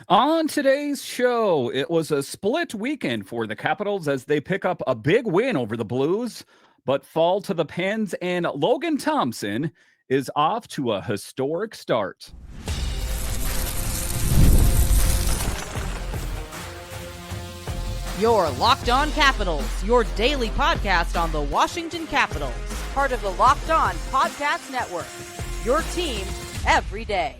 On today's show, it was a split weekend for the Capitals as they pick up a big win over the Blues, but fall to the Pens, and Logan Thompson is off to a historic start. Your Locked On Capitals, your daily podcast on the Washington Capitals, part of the Locked On Podcast Network, your team every day.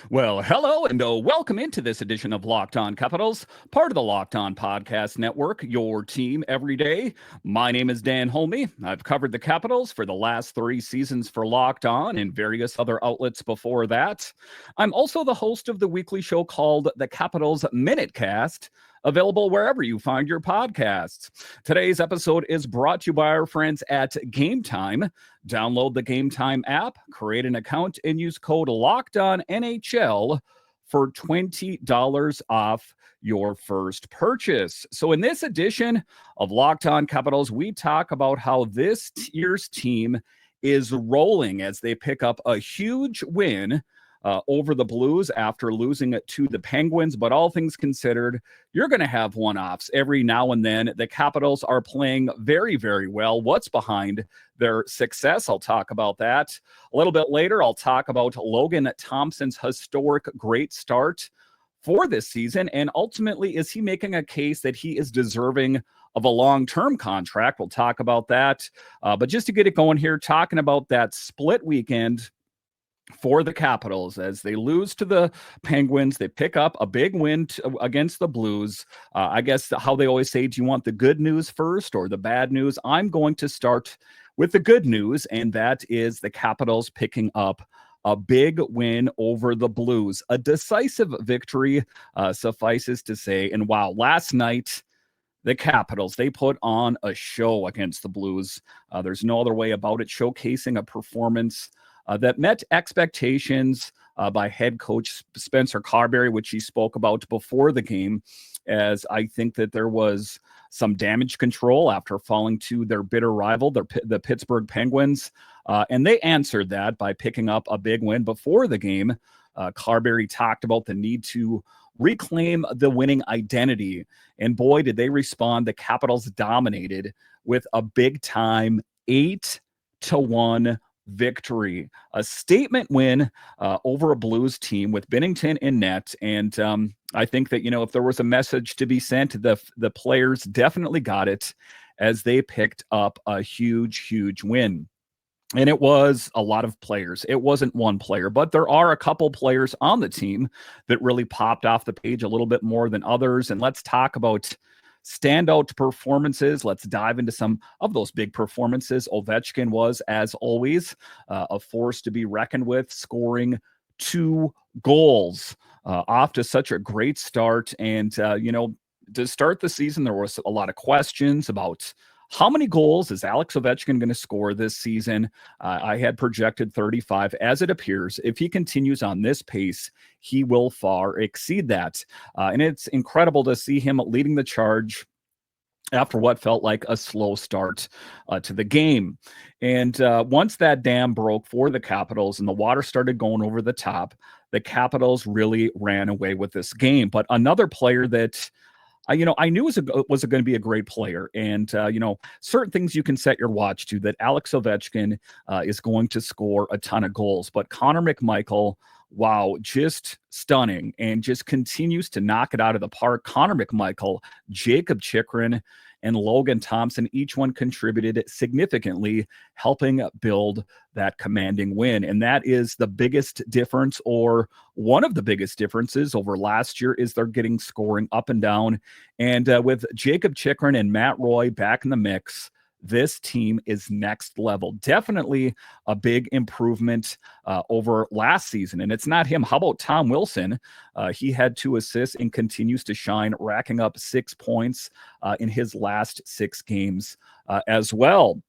Well, hello and welcome into this edition of Locked On Capitals, part of the Locked On Podcast Network, your team every day. My name is Dan Holme. I've covered the Capitals for the last 3 seasons for Locked On and various other outlets before that. I'm also the host of the weekly show called the Capitals Minute Cast, available wherever you find your podcasts. Today's episode is brought to you by our friends at Game Time. Download the Game Time app, create an account, and use code LOCKEDONNHL for $20 off your first purchase. So in this edition of Locked On Capitals, we talk about how this year's team is rolling as they pick up a huge win over the Blues after losing it to the Penguins. But all things considered, you're going to have one-offs every now and then. The Capitals are playing very, very well. What's behind their success? I'll talk about that. A little bit later, I'll talk about Logan Thompson's historic great start for this season. And ultimately, is he making a case that he is deserving of a long-term contract? We'll talk about that. But just to get it going here, talking about that split weekend for the Capitals as they lose to the Penguins. They pick up a big win against the Blues. I guess how they always say, do you want the good news first or the bad news? I'm going to start with the good news, and that is the Capitals picking up a big win over the Blues. A decisive victory, suffices to say. And wow, last night, the Capitals, they put on a show against the Blues. There's no other way about it, showcasing a performance that met expectations by head coach Spencer Carberry, which he spoke about before the game, as I think that there was some damage control after falling to their bitter rival, the Pittsburgh Penguins. And they answered that by picking up a big win before the game. Carberry talked about the need to reclaim the winning identity. And boy, did they respond. The Capitals dominated with a big-time 8-1 victory, a statement win over a Blues team with Binnington in net. And I think that, if there was a message to be sent, the players definitely got it as they picked up a huge win. And it was a lot of players. It wasn't one player, but there are a couple players on the team that really popped off the page a little bit more than others. And let's talk about standout performances. Let's dive into some of those big performances. Ovechkin was, as always, a force to be reckoned with, scoring 2 goals off to such a great start. And, to start the season, there was a lot of questions about how many goals is Alex Ovechkin going to score this season? I had projected 35. As it appears, if he continues on this pace, he will far exceed that. And it's incredible to see him leading the charge after what felt like a slow start to the game. And once that dam broke for the Capitals and the water started going over the top, the Capitals really ran away with this game. But another player that I knew was going to be a great player. And, certain things you can set your watch to, that Alex Ovechkin is going to score a ton of goals. But Connor McMichael, wow, just stunning and just continues to knock it out of the park. Connor McMichael, Jakob Chychrun, and Logan Thompson, each one contributed significantly, helping build that commanding win. And that is the biggest difference, or one of the biggest differences over last year, is they're getting scoring up and down. And with Jakob Chychrun and Matt Roy back in the mix, this team is next level. Definitely a big improvement over last season. And it's not him. How about Tom Wilson? He had 2 assists and continues to shine, racking up 6 points in his last 6 games as well.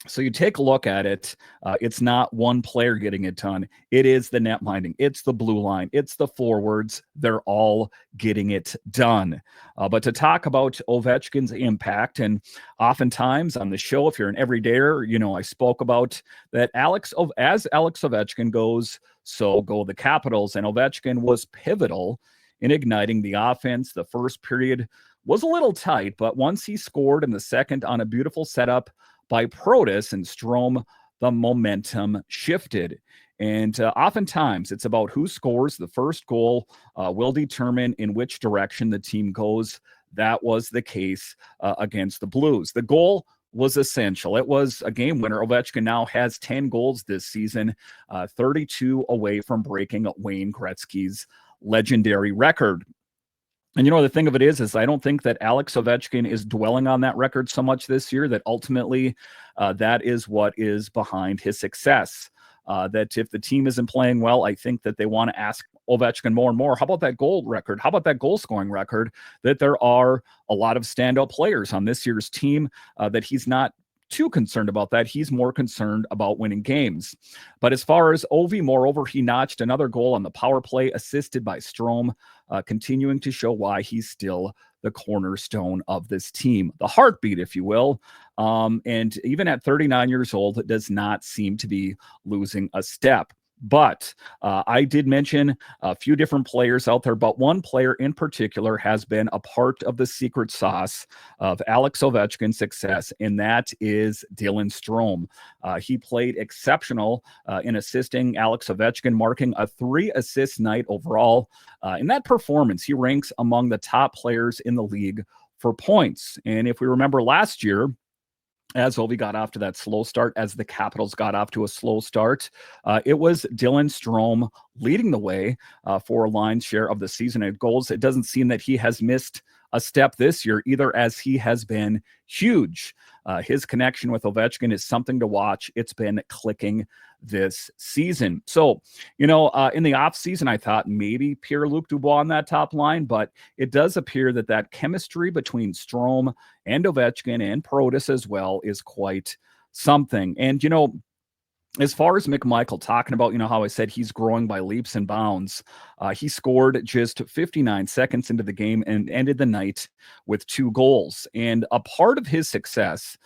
So you take a look at it. It's not one player getting it done. It is the net minding. It's the blue line. It's the forwards. They're all getting it done. But to talk about Ovechkin's impact, and oftentimes on the show, if you're an everydayer, I spoke about that as Alex Ovechkin goes so go the Capitals. And Ovechkin was pivotal in igniting the offense. The first period was a little tight, but once he scored in the second on a beautiful setup by Protas and Strome, the momentum shifted. And oftentimes it's about who scores the first goal will determine in which direction the team goes. That was the case against the Blues. The goal was essential. It was a game winner. Ovechkin now has 10 goals this season, 32 away from breaking Wayne Gretzky's legendary record. And the thing of it is I don't think that Alex Ovechkin is dwelling on that record so much this year, that ultimately that is what is behind his success. That if the team isn't playing well, I think that they want to ask Ovechkin more and more, how about that goal record? How about that goal scoring record? That there are a lot of standout players on this year's team, that he's not too concerned about that. He's more concerned about winning games. But as far as Ovi, moreover, he notched another goal on the power play, assisted by Strome, continuing to show why he's still the cornerstone of this team, the heartbeat, if you will. And even at 39 years old, it does not seem to be losing a step. But I did mention a few different players out there, but one player in particular has been a part of the secret sauce of Alex Ovechkin's success, and that is Dylan Strome. He played exceptional in assisting Alex Ovechkin, marking a 3-assist night overall. In that performance, he ranks among the top players in the league for points. And if we remember last year, as Ovi got off to that slow start, as the Capitals got off to a slow start, it was Dylan Strome leading the way for a lion's share of the season at goals. It doesn't seem that he has missed a step this year either, as he has been huge. His connection with Ovechkin is something to watch. It's been clicking this season. So, in the offseason, I thought maybe Pierre-Luc Dubois on that top line, but it does appear that chemistry between Strome and Ovechkin and Protas as well is quite something. And, as far as McMichael, talking about, how I said he's growing by leaps and bounds, he scored just 59 seconds into the game and ended the night with 2 goals. And a part of his success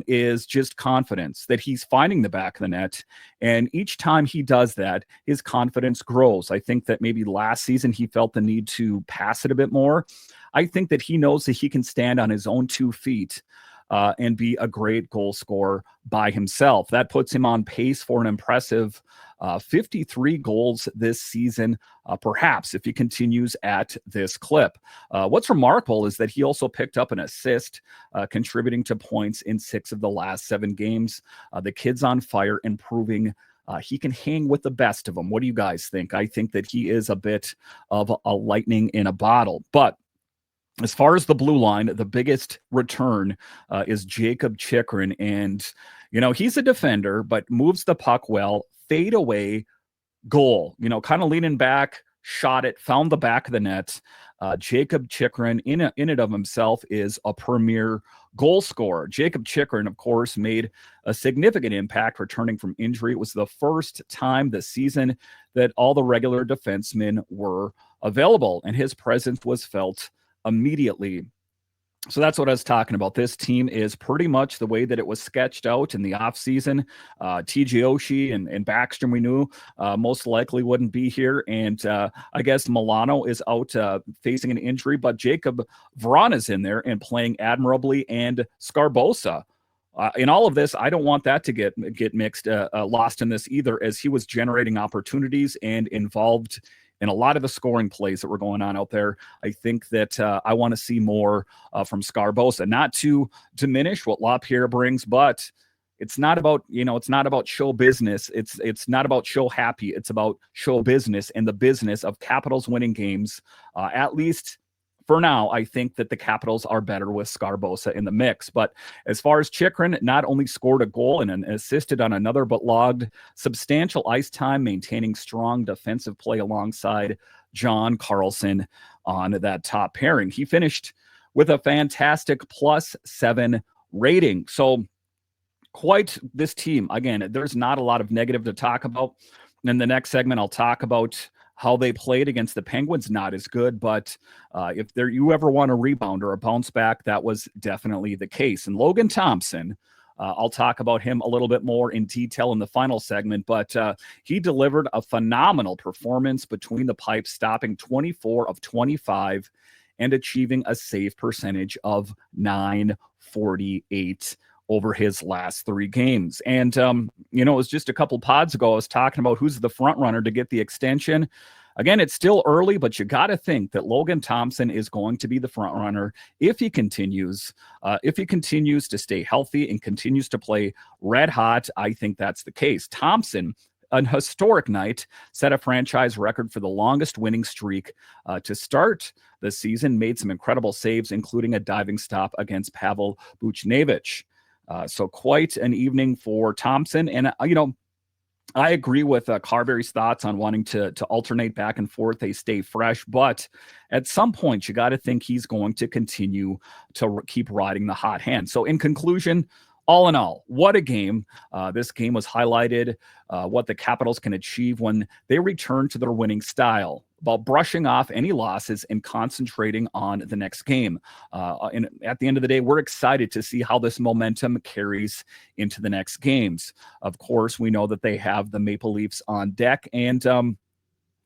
is just confidence, that he's finding the back of the net. And each time he does that, his confidence grows. I think that maybe last season he felt the need to pass it a bit more. I think that he knows that he can stand on his own 2 feet and be a great goal scorer by himself. That puts him on pace for an impressive 53 goals this season, perhaps, if he continues at this clip. What's remarkable is that he also picked up an assist, contributing to points in 6 of the last 7 games. The kid's on fire and proving he can hang with the best of them. What do you guys think? I think that he is a bit of a lightning in a bottle. But as far as the blue line, the biggest return is Jakob Chychrun. And, he's a defender, but moves the puck well, fade away, goal, kind of leaning back, shot it, found the back of the net. Jakob Chychrun, in it of himself, is a premier goal scorer. Jakob Chychrun, of course, made a significant impact returning from injury. It was the first time this season that all the regular defensemen were available, and his presence was felt immediately. So that's what I was talking about. This team is pretty much the way that it was sketched out in the offseason. TJ Oshie and Backstrom, we knew most likely wouldn't be here. And I guess Milano is out facing an injury, but Jakub Vrana is in there and playing admirably, and Scarbosa. In all of this, I don't want that to get mixed, lost in this either, as he was generating opportunities and involved in a lot of the scoring plays that were going on out there. I think that I want to see more from Scarbosa, not to diminish what LaPierre brings, but it's not about, it's not about show business. It's not about show happy. It's about show business, and the business of Capitals winning games. At least for now, I think that the Capitals are better with Scarbosa in the mix. But as far as Chychrun, not only scored a goal and assisted on another, but logged substantial ice time, maintaining strong defensive play alongside John Carlson on that top pairing. He finished with a fantastic +7 rating. So quite this team. Again, there's not a lot of negative to talk about. In the next segment, I'll talk about how they played against the Penguins. Not as good, but if you ever want a rebound or a bounce back, that was definitely the case. And Logan Thompson, I'll talk about him a little bit more in detail in the final segment, but he delivered a phenomenal performance between the pipes, stopping 24 of 25 and achieving a save percentage of .948 over his last 3 games. And, it was just a couple pods ago, I was talking about who's the front runner to get the extension. Again, it's still early, but you got to think that Logan Thompson is going to be the front runner if he continues to stay healthy and continues to play red hot. I think that's the case. Thompson, an historic night, set a franchise record for the longest winning streak to start the season, made some incredible saves, including a diving stop against Pavel Buchnevich. So quite an evening for Thompson. And, I agree with Carberry's thoughts on wanting to alternate back and forth. They stay fresh, but at some point, you got to think he's going to continue to keep riding the hot hand. So in conclusion, all in all, what a game. This game was highlighted what the Capitals can achieve when they return to their winning style, about brushing off any losses and concentrating on the next game. And at the end of the day, we're excited to see how this momentum carries into the next games. Of course, we know that they have the Maple Leafs on deck, and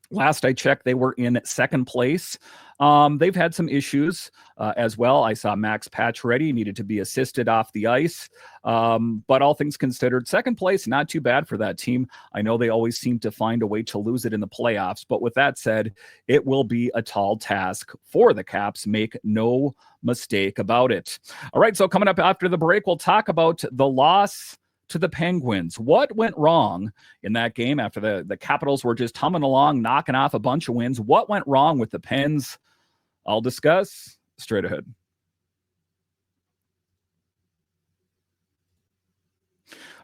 last I checked, they were in second place. They've had some issues as well. I saw Max Pacioretty needed to be assisted off the ice. But all things considered, second place, not too bad for that team. I know they always seem to find a way to lose it in the playoffs. But with that said, it will be a tall task for the Caps. Make no mistake about it. All right, so coming up after the break, we'll talk about the loss to the Penguins. What went wrong in that game after the Capitals were just humming along, knocking off a bunch of wins? What went wrong with the Pens? I'll discuss straight ahead.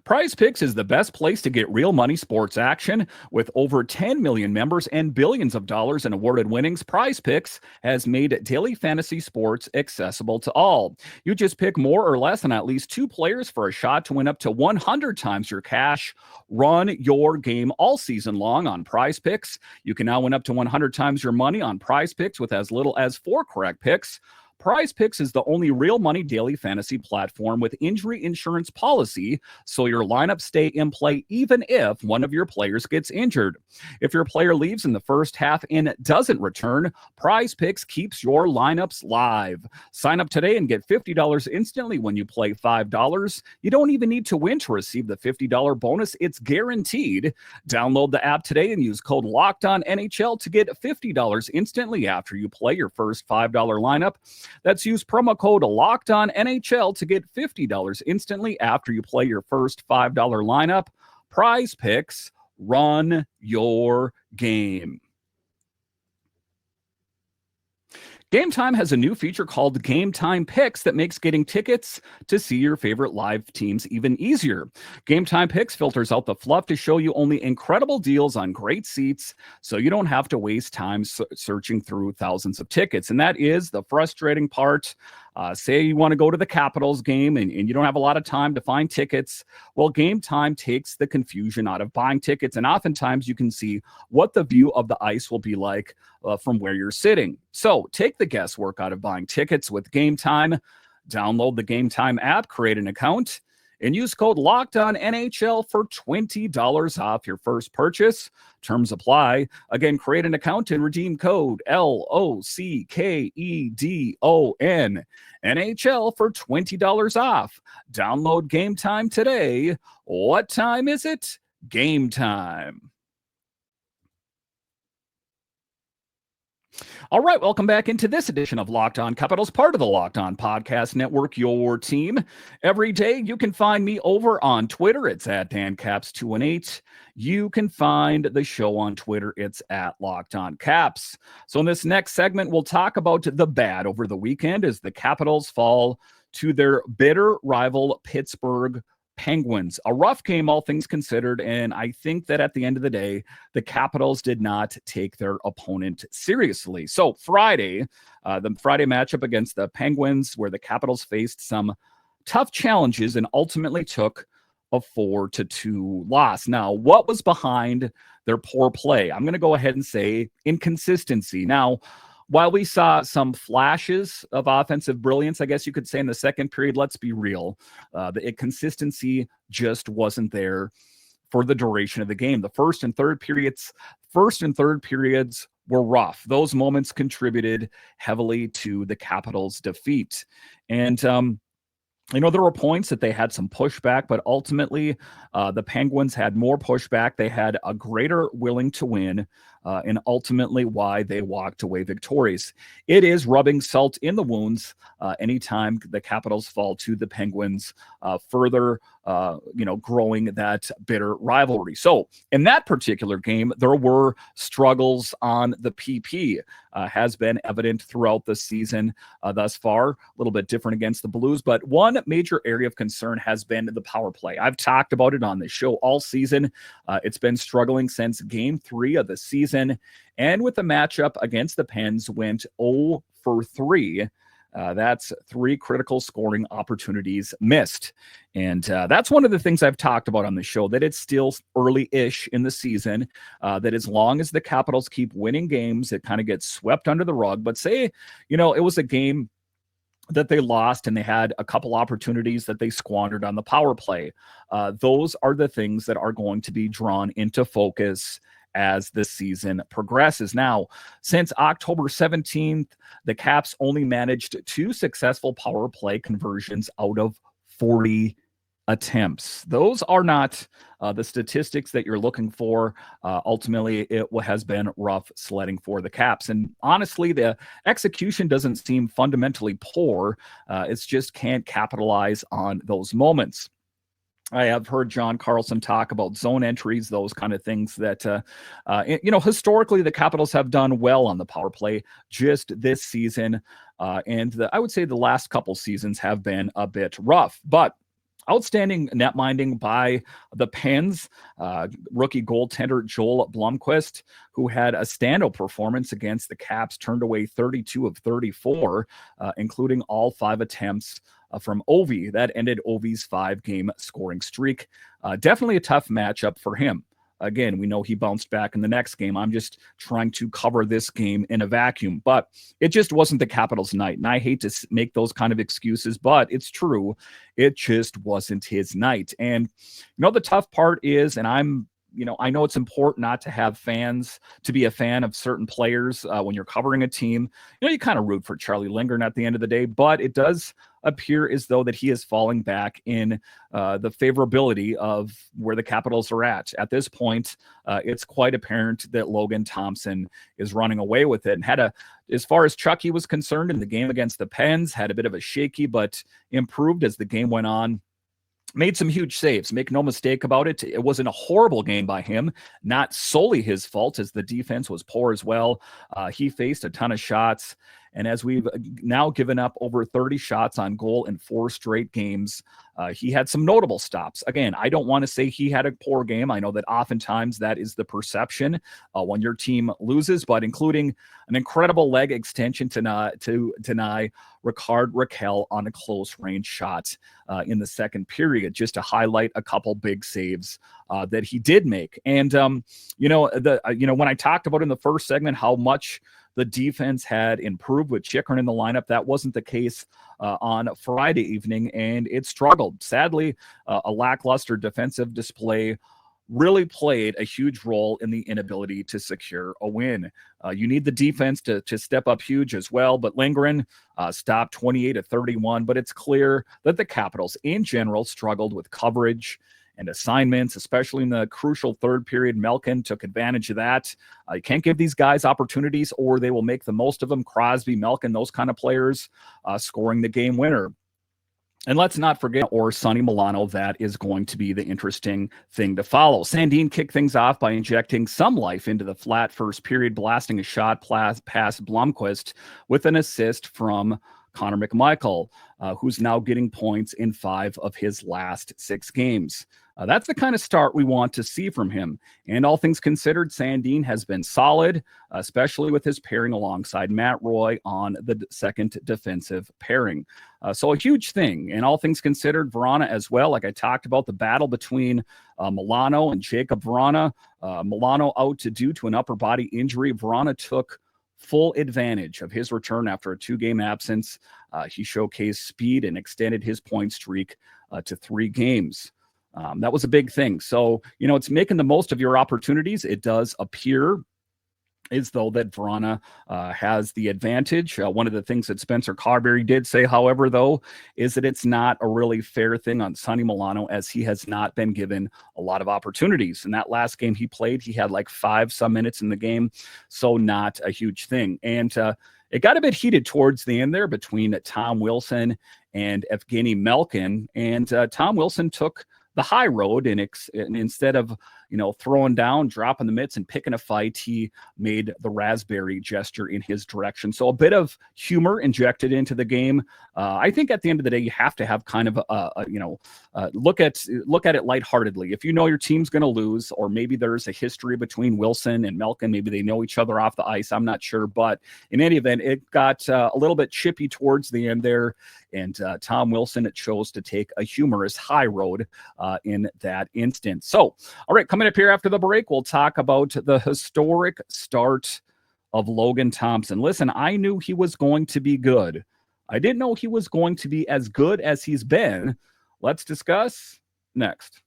Prize Picks is the best place to get real money sports action. With over 10 million members and billions of dollars in awarded winnings, Prize Picks has made daily fantasy sports accessible to all. You just pick more or less than at least 2 players for a shot to win up to 100 times your cash. Run your game all season long on Prize Picks. You can now win up to 100 times your money on Prize Picks with as little as 4 correct picks. Prize Picks is the only real money daily fantasy platform with injury insurance policy, so your lineups stay in play even if one of your players gets injured. If your player leaves in the first half and doesn't return, Prize Picks keeps your lineups live. Sign up today and get $50 instantly when you play $5. You don't even need to win to receive the $50 bonus. It's guaranteed. Download the app today and use code LOCKEDONNHL to get $50 instantly after you play your first $5 lineup. That's use promo code LOCKEDONNHL to get $50 instantly after you play your first $5 lineup. Prize Picks, run your game. Game Time has a new feature called Game Time Picks that makes getting tickets to see your favorite live teams even easier. Game Time Picks filters out the fluff to show you only incredible deals on great seats, so you don't have to waste time searching through thousands of tickets. And that is the frustrating part. Say you want to go to the Capitals game and you don't have a lot of time to find tickets. Well, Game Time takes the confusion out of buying tickets, and oftentimes you can see what the view of the ice will be like from where you're sitting. So take the guesswork out of buying tickets with Game Time. Download the Game Time app, create an account, and use code LOCKEDONNHL for $20 off your first purchase. Terms apply. Again, create an account and redeem code LOCKEDON NHL for $20 off. Download Game Time today. What time is it? Game time. All right, welcome back into this edition of Locked On Capitals, part of the Locked On Podcast Network, your team. Every day you can find me over on Twitter. It's at DanCaps218. You can find the show on Twitter. It's at Locked On Caps. So in this next segment, we'll talk about the bad over the weekend as the Capitals fall to their bitter rival Pittsburgh Penguins. A rough game, all things considered, and I think that at the end of the day, the Capitals did not take their opponent seriously. So Friday, the Friday matchup against the Penguins, where the Capitals faced some tough challenges and ultimately took a 4-2 loss. Now, what was behind their poor play? I'm going to go ahead and say inconsistency. Now, while we saw some flashes of offensive brilliance, I guess you could say, in the second period, let's be real. The consistency just wasn't there for the duration of the game. The first and third periods were rough. Those moments contributed heavily to the Capitals' defeat. And there were points that they had some pushback, but ultimately the Penguins had more pushback. They had a greater willing to win, and ultimately why they walked away victorious. It is rubbing salt in the wounds anytime the Capitals fall to the Penguins, further growing that bitter rivalry. So in that particular game, there were struggles on the PP. Has been evident throughout the season thus far. A little bit different against the Blues, but one major area of concern has been the power play. I've talked about it on the show all season. It's been struggling since Game 3 of the season, and with the matchup against the Pens, went 0 for 3. That's 3 critical scoring opportunities missed. And that's one of the things I've talked about on the show, that it's still early-ish in the season, that as long as the Capitals keep winning games, it kind of gets swept under the rug. But say, it was a game that they lost and they had a couple opportunities that they squandered on the power play. Those are the things that are going to be drawn into focus as the season progresses. Now, since October 17th, the Caps only managed 2 successful power play conversions out of 40 attempts. Those are not the statistics that you're looking for. Ultimately, it has been rough sledding for the Caps. And honestly, the execution doesn't seem fundamentally poor. It's just can't capitalize on those moments. I have heard John Carlson talk about zone entries, those kind of things that, historically the Capitals have done well on the power play just this season. I would say the last couple seasons have been a bit rough, but outstanding net minding by the Pens. Rookie goaltender Joel Blomqvist, who had a standout performance against the Caps, turned away 32 of 34, including all 5 attempts from Ovi. That ended Ovi's 5-game scoring streak. Definitely a tough matchup for him. Again, we know he bounced back in the next game. I'm just trying to cover this game in a vacuum, but it just wasn't the Capitals' night. And I hate to make those kind of excuses, but it's true. It just wasn't his night. And, the tough part is, and I know it's important not to have fans, to be a fan of certain players when you're covering a team. You kind of root for Charlie Lindgren at the end of the day, but it does appear as though that he is falling back in the favorability of where the Capitals are at. At this point, it's quite apparent that Logan Thompson is running away with it, and as far as Chucky was concerned in the game against the Pens, had a bit of a shaky, but improved as the game went on. Made some huge saves. Make no mistake about it. It wasn't a horrible game by him. Not solely his fault, as the defense was poor as well. He faced a ton of shots. And as we've now given up over 30 shots on goal in 4 straight games, he had some notable stops. Again, I don't want to say he had a poor game. I know that oftentimes that is the perception when your team loses, but including an incredible leg extension to deny Ricard Raquel on a close range shot in the second period, just to highlight a couple big saves that he did make. And when I talked about in the first segment how much the defense had improved with Chychrun in the lineup, that wasn't the case on Friday evening, and it struggled. Sadly, a lackluster defensive display really played a huge role in the inability to secure a win. You need the defense to step up huge as well, but Lindgren stopped 28 of 31, but it's clear that the Capitals in general struggled with coverage and assignments, especially in the crucial third period. Malkin took advantage of that. You can't give these guys opportunities or they will make the most of them. Crosby, Malkin, those kind of players scoring the game winner. And let's not forget, or Sonny Milano, that is going to be the interesting thing to follow. Sandin kicked things off by injecting some life into the flat first period, blasting a shot past Blomqvist with an assist from Connor McMichael, who's now getting points in 5 of his last 6 games. That's the kind of start we want to see from him. And all things considered, Sandin has been solid, especially with his pairing alongside Matt Roy on the second defensive pairing. So a huge thing. And all things considered, Vrana as well. Like I talked about, the battle between Milano and Jakub Vrana. Milano out due to an upper body injury. Vrana took full advantage of his return after a 2-game absence. He showcased speed and extended his point streak to 3 games. That was a big thing. So, it's making the most of your opportunities. It does appear as though that Vrana has the advantage. One of the things that Spencer Carberry did say, however, though, is that it's not a really fair thing on Sonny Milano, as he has not been given a lot of opportunities. In that last game he played, he had like 5 some minutes in the game, so not a huge thing. And it got a bit heated towards the end there between Tom Wilson and Evgeni Malkin, and Tom Wilson took the high road, and instead of throwing down, dropping the mitts, and picking a fight, he made the raspberry gesture in his direction. So a bit of humor injected into the game. I think at the end of the day, you have to have kind of look at it lightheartedly. If your team's going to lose, or maybe there's a history between Wilson and Malkin, maybe they know each other off the ice, I'm not sure, but in any event, it got a little bit chippy towards the end there, and Tom Wilson chose to take a humorous high road in that instance. So, all right, coming up here after the break, we'll talk about the historic start of Logan Thompson. Listen, I knew he was going to be good. I didn't know he was going to be as good as he's been. Let's discuss next.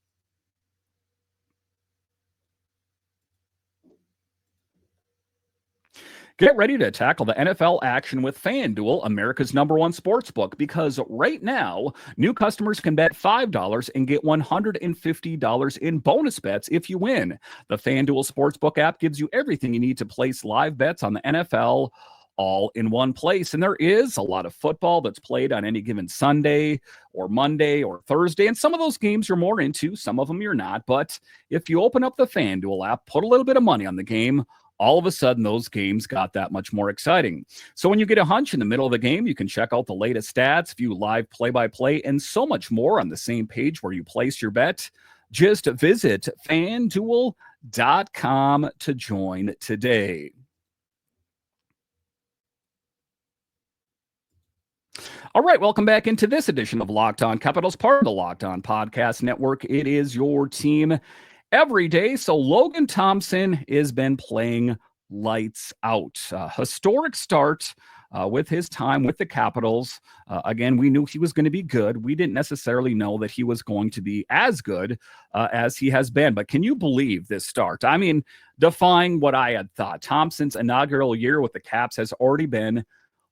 Get ready to tackle the NFL action with FanDuel, America's #1 sportsbook, because right now, new customers can bet $5 and get $150 in bonus bets if you win. The FanDuel Sportsbook app gives you everything you need to place live bets on the NFL all in one place. And there is a lot of football that's played on any given Sunday or Monday or Thursday. And some of those games you're more into, some of them you're not. But if you open up the FanDuel app, put a little bit of money on the game, all of a sudden those games got that much more exciting. So when you get a hunch in the middle of the game, you can check out the latest stats, view live play-by-play, and so much more on the same page where you place your bet. Just visit FanDuel.com to join today. All right, welcome back into this edition of Locked On Capitals, part of the Locked On Podcast Network. It is your team every day. So Logan Thompson has been playing lights out. Historic start with his time with the Capitals. Again, we knew he was going to be good. We didn't necessarily know that he was going to be as good as he has been. But can you believe this start? I mean, defying what I had thought. Thompson's inaugural year with the Caps has already been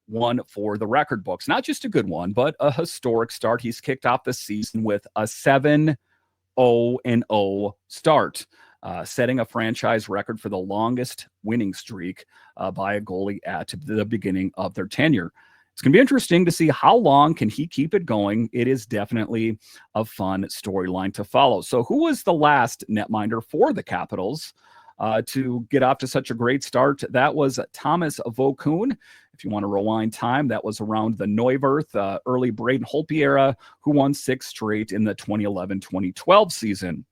one for the record books. Not just a good one, but a historic start. He's kicked off the season with a 7-0-0 start, setting a franchise record for the longest winning streak by a goalie at the beginning of their tenure. It's going to be interesting to see how long can he keep it going. It is definitely a fun storyline to follow. So who was the last netminder for the Capitals to get off to such a great start? That was Thomas Vokoun. If you want to rewind time, that was around the Neuwirth, early Braden Holtby era, who won 6 straight in the 2011-2012 season.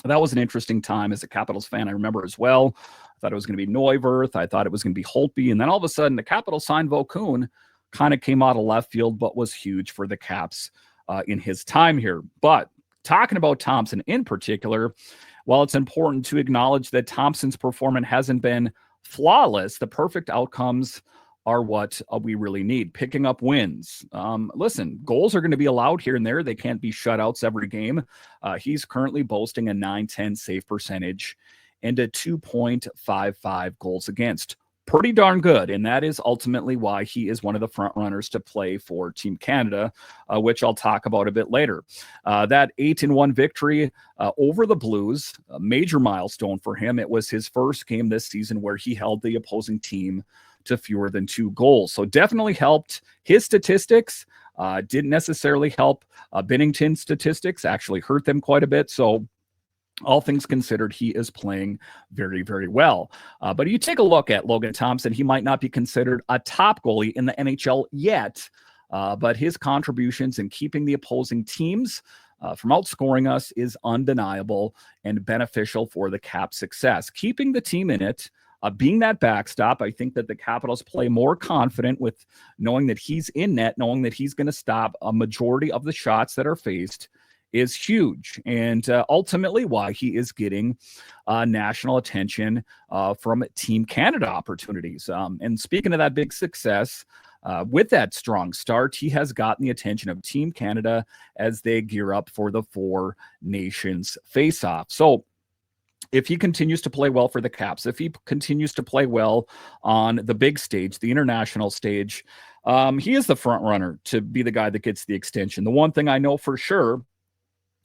That was an interesting time as a Capitals fan, I remember as well. I thought it was going to be Neuwirth. I thought it was going to be Holtby. And then all of a sudden, the Capitals signed Vokoun, kind of came out of left field, but was huge for the Caps in his time here. But talking about Thompson in particular, while it's important to acknowledge that Thompson's performance hasn't been flawless, the perfect outcomes are what we really need. Picking up wins. Listen, goals are going to be allowed here and there. They can't be shutouts every game. He's currently boasting a .910 save percentage and a 2.55 goals against. Pretty darn good, and that is ultimately why he is one of the front runners to play for Team Canada, which I'll talk about a bit later. That 8-1 victory over the Blues, a major milestone for him. It was his first game this season where he held the opposing team to fewer than 2 goals. So definitely helped his statistics. Didn't necessarily help Binnington's statistics, actually hurt them quite a bit. So all things considered, he is playing very, very well. But you take a look at Logan Thompson, he might not be considered a top goalie in the NHL yet, but his contributions in keeping the opposing teams from outscoring us is undeniable and beneficial for the Caps' success. Keeping the team in it, being that backstop, I think that the Capitals play more confident with knowing that he's in net, knowing that he's going to stop a majority of the shots that are faced, is huge, and ultimately why he is getting national attention from Team Canada opportunities. And speaking of that big success, with that strong start, he has gotten the attention of Team Canada as they gear up for the Four Nations face-off. So if he continues to play well for the Caps, if he continues to play well on the big stage, the international stage, he is the front runner to be the guy that gets the extension. The one thing I know for sure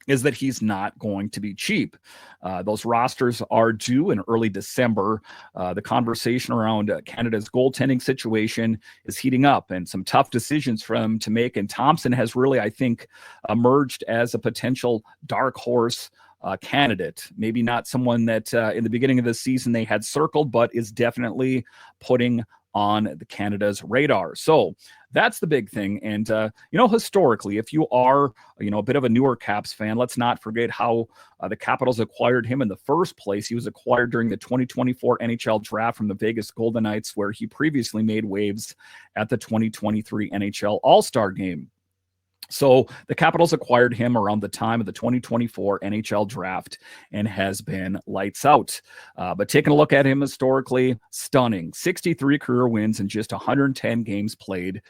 is that he's not going to be cheap. Those rosters are due in early December. The conversation around Canada's goaltending situation is heating up, and some tough decisions for them to make. And Thompson has really, I think, emerged as a potential dark horse candidate. Maybe not someone that in the beginning of the season they had circled, but is definitely putting on the Canada's radar. So that's the big thing. And, historically, if you are, a bit of a newer Caps fan, let's not forget how the Capitals acquired him in the first place. He was acquired during the 2024 NHL draft from the Vegas Golden Knights, where he previously made waves at the 2023 NHL All-Star Game. So the Capitals acquired him around the time of the 2024 NHL draft and has been lights out. But taking a look at him historically, stunning. 63 career wins in just 110 games played.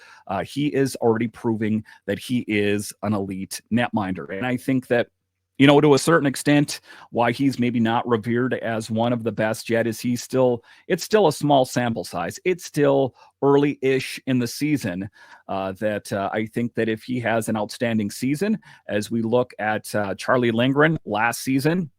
He is already proving that he is an elite netminder. And I think that, to a certain extent, why he's maybe not revered as one of the best yet is it's still a small sample size. It's still early-ish in the season that I think that if he has an outstanding season, as we look at Charlie Lindgren last season,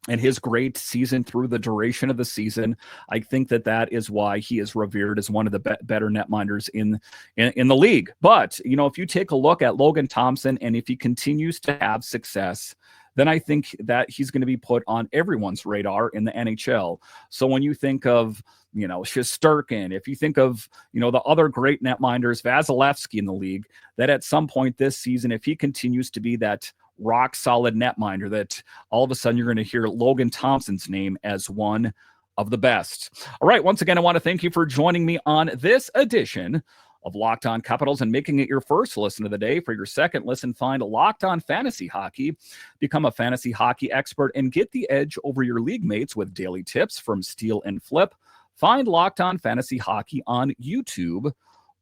and his great season through the duration of the season, I think that is why he is revered as one of the better netminders in the league. But, if you take a look at Logan Thompson, and if he continues to have success, then I think that he's going to be put on everyone's radar in the NHL. So when you think of, Shesterkin, if you think of, the other great netminders, Vasilevsky in the league, that at some point this season, if he continues to be that rock solid netminder, that all of a sudden you're going to hear Logan Thompson's name as one of the best. All right. Once again, I want to thank you for joining me on this edition of Locked On Capitals and making it your first listen of the day. For your second listen, find Locked On Fantasy Hockey. Become a fantasy hockey expert and get the edge over your league mates with daily tips from Steal and Flip. Find Locked On Fantasy Hockey on YouTube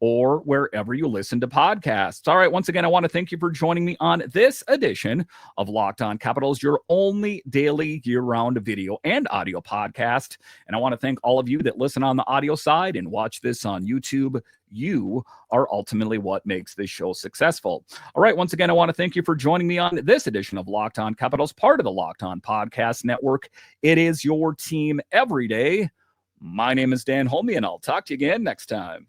or wherever you listen to podcasts. All right, once again, I want to thank you for joining me on this edition of Locked On Capitals, your only daily year-round video and audio podcast. And I want to thank all of you that listen on the audio side and watch this on YouTube. You are ultimately what makes this show successful. All right, once again, I want to thank you for joining me on this edition of Locked On Capitals, part of the Locked On Podcast Network. It is your team every day. My name is Dan Holme, and I'll talk to you again next time.